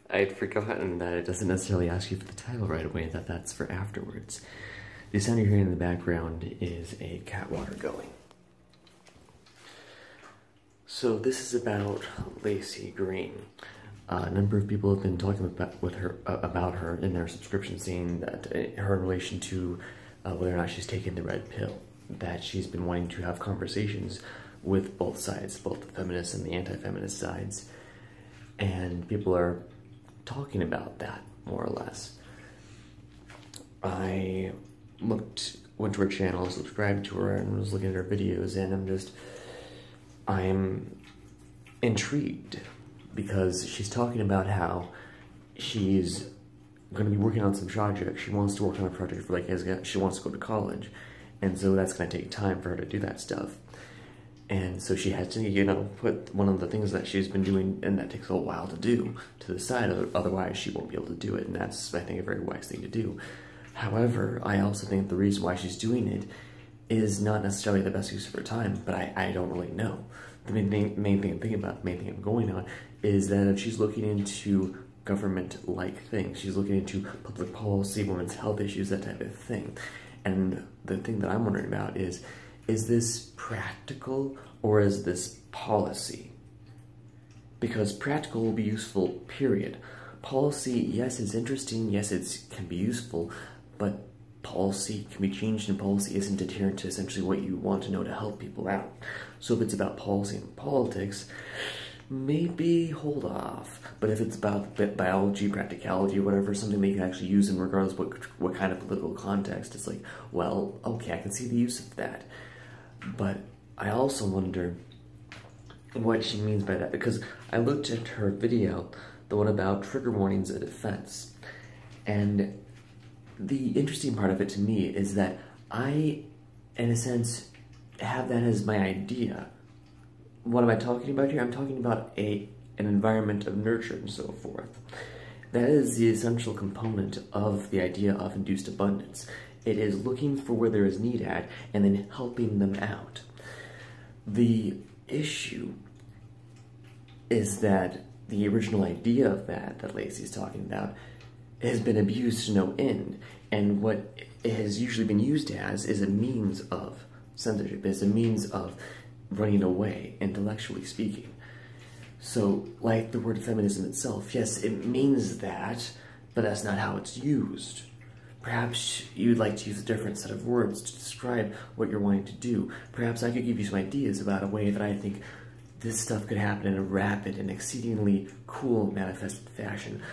I'd forgotten that it doesn't necessarily ask you for the title right away, that's for afterwards. The sound you're hearing in the background is a cat water going. So this is about Laci Green. A number of people have been talking about her in their subscription, saying that her in relation to whether or not she's taken the red pill, that she's been wanting to have conversations with both sides, both the feminist and the anti-feminist sides, and people are talking about that more or less. I went to her channel, subscribed to her, and was looking at her videos, and I'm intrigued because she's talking about how she's going to be working on some project. She wants to work on a project for she wants to go to college, and so that's going to take time for her to do that stuff. And so she has to, put one of the things that she's been doing, and that takes a while to do, to the side, otherwise she won't be able to do it, and that's, I think, a very wise thing to do. However, I also think the reason why she's doing it is not necessarily the best use of her time, but I don't really know. The main thing I'm going on is that if she's looking into government-like things, she's looking into public policy, women's health issues, that type of thing. And the thing that I'm wondering about is this practical or is this policy? Because practical will be useful, period. Policy, yes, it's interesting, yes, it can be useful, but policy can be changed, and policy isn't adherent to essentially what you want to know to help people out. So if it's about policy and politics, maybe hold off. But if it's about biology, practicality, or whatever, something that you can actually use in regardless of what kind of political context, it's like, well, okay, I can see the use of that. But I also wonder what she means by that, because I looked at her video, the one about trigger warnings and defense, and the interesting part of it to me is that I, in a sense, have that as my idea. What am I talking about here? I'm talking about an environment of nurture and so forth. That is the essential component of the idea of induced abundance. It is looking for where there is need at and then helping them out. The issue is that the original idea of that Laci's talking about has been abused to no end, and what it has usually been used as is a means of censorship, is a means of running away, intellectually speaking. So, like the word feminism itself, yes, it means that, but that's not how it's used. Perhaps you'd like to use a different set of words to describe what you're wanting to do. Perhaps I could give you some ideas about a way that I think this stuff could happen in a rapid and exceedingly cool manifested fashion.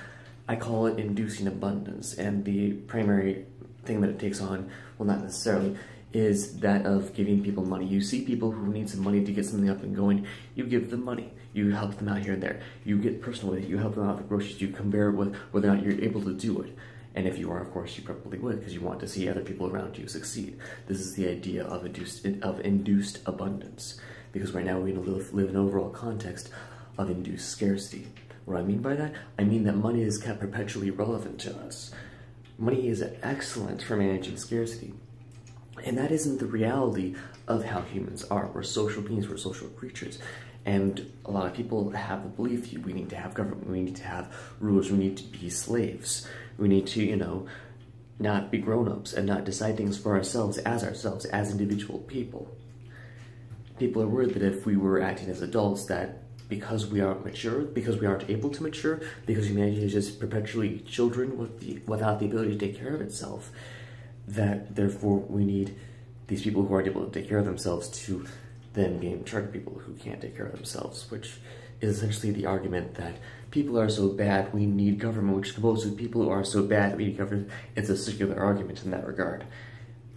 I call it inducing abundance, and the primary thing that it takes on, well, not necessarily, is that of giving people money. You see people who need some money to get something up and going, you give them money. You help them out here and there. You get personal with it. You help them out with the groceries. You compare it with whether or not you're able to do it. And if you are, of course, you probably would, because you want to see other people around you succeed. This is the idea of induced abundance, because right now we live in an overall context of induced scarcity. What I mean by that? I mean that money is kept perpetually relevant to us. Money is excellent for managing scarcity. And that isn't the reality of how humans are. We're social beings, we're social creatures. And a lot of people have the belief we need to have government, we need to have rulers, we need to be slaves. We need to, not be grown-ups and not decide things for ourselves, as individual people. People are worried that if we were acting as adults, that because we aren't mature, because we aren't able to mature, because humanity is just perpetually children without the ability to take care of itself, that therefore we need these people who aren't able to take care of themselves to then be in charge of people who can't take care of themselves, which is essentially the argument that people are so bad we need government, which composed with people who are so bad we need government. It's a circular argument in that regard,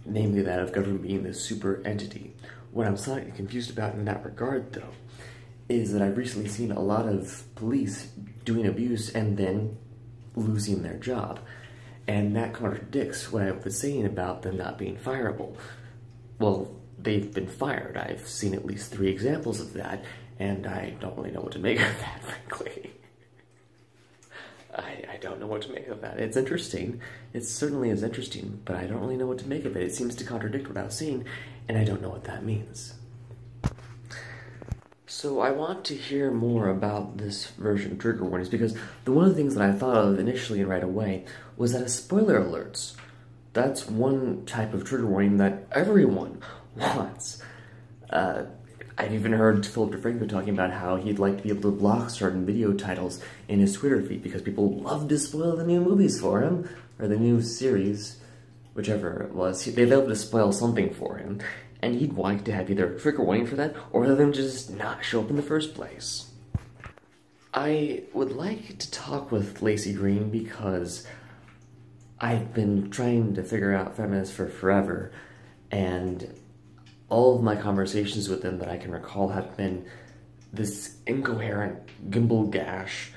namely that of government being this super entity. What I'm slightly confused about in that regard, though, is that I've recently seen a lot of police doing abuse and then losing their job. And that contradicts what I was saying about them not being fireable. Well, they've been fired. I've seen at least 3 examples of that, and I don't really know what to make of that, frankly. I don't know what to make of that. It's interesting. It certainly is interesting, but I don't really know what to make of it. It seems to contradict what I was saying, and I don't know what that means. So I want to hear more about this version of trigger warnings, because one of the things that I thought of initially and right away was that as spoiler alerts, that's one type of trigger warning that everyone wants. I've even heard Philip DeFranco talking about how he'd like to be able to block certain video titles in his Twitter feed because people love to spoil the new movies for him, or the new series, whichever it was. They'd be able to spoil something for him, and he'd like to have either a trigger warning for that, or have them just not show up in the first place. I would like to talk with Laci Green because I've been trying to figure out Feminist for forever, and all of my conversations with them that I can recall have been this incoherent gimbal gash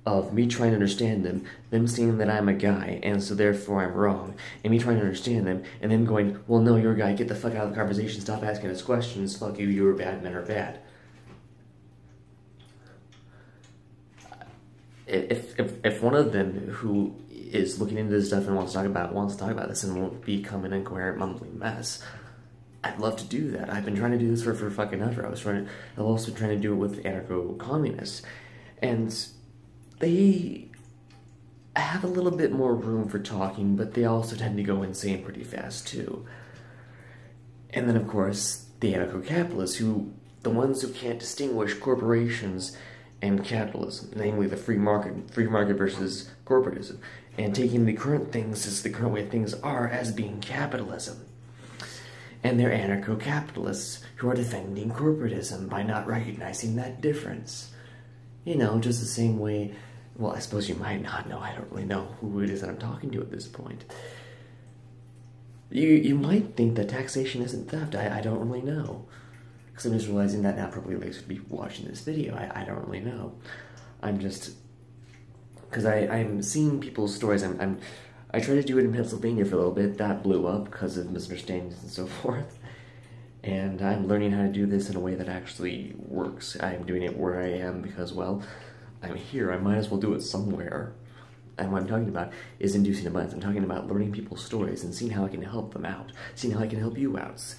of me trying to understand them seeing that I'm a guy, and so therefore I'm wrong, and me trying to understand them, and them going, well, no, you're a guy, get the fuck out of the conversation, stop asking us questions, fuck you, you're bad, men are bad. If one of them who is looking into this stuff and wants to talk about this and won't become an incoherent, mumbling mess, I'd love to do that. I've been trying to do this for fucking ever. I've also been trying to do it with anarcho-communists, and they have a little bit more room for talking, but they also tend to go insane pretty fast, too. And then, of course, the anarcho-capitalists, the ones who can't distinguish corporations and capitalism, namely the free market versus corporatism, and taking the current things as the current way things are as being capitalism. And they're anarcho-capitalists who are defending corporatism by not recognizing that difference. You know, just the same way, well, I suppose you might not know, I don't really know who it is that I'm talking to at this point. You might think that taxation isn't theft, I don't really know. Because I'm just realizing that now probably Laci would be watching this video, I don't really know. I'm just, because I'm seeing people's stories, I tried to do it in Pennsylvania for a little bit, that blew up because of misunderstandings and so forth. And I'm learning how to do this in a way that actually works. I'm doing it where I am because, well, I'm here. I might as well do it somewhere. And what I'm talking about is inducing abundance. I'm talking about learning people's stories and seeing how I can help them out. Seeing how I can help you out.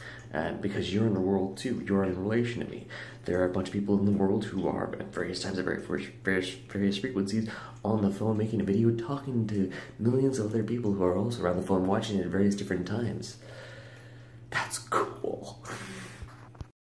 Because you're in the world too. You're in relation to me. There are a bunch of people in the world who are at various times at various frequencies on the phone making a video talking to millions of other people who are also around the phone watching it at various different times. That's cool.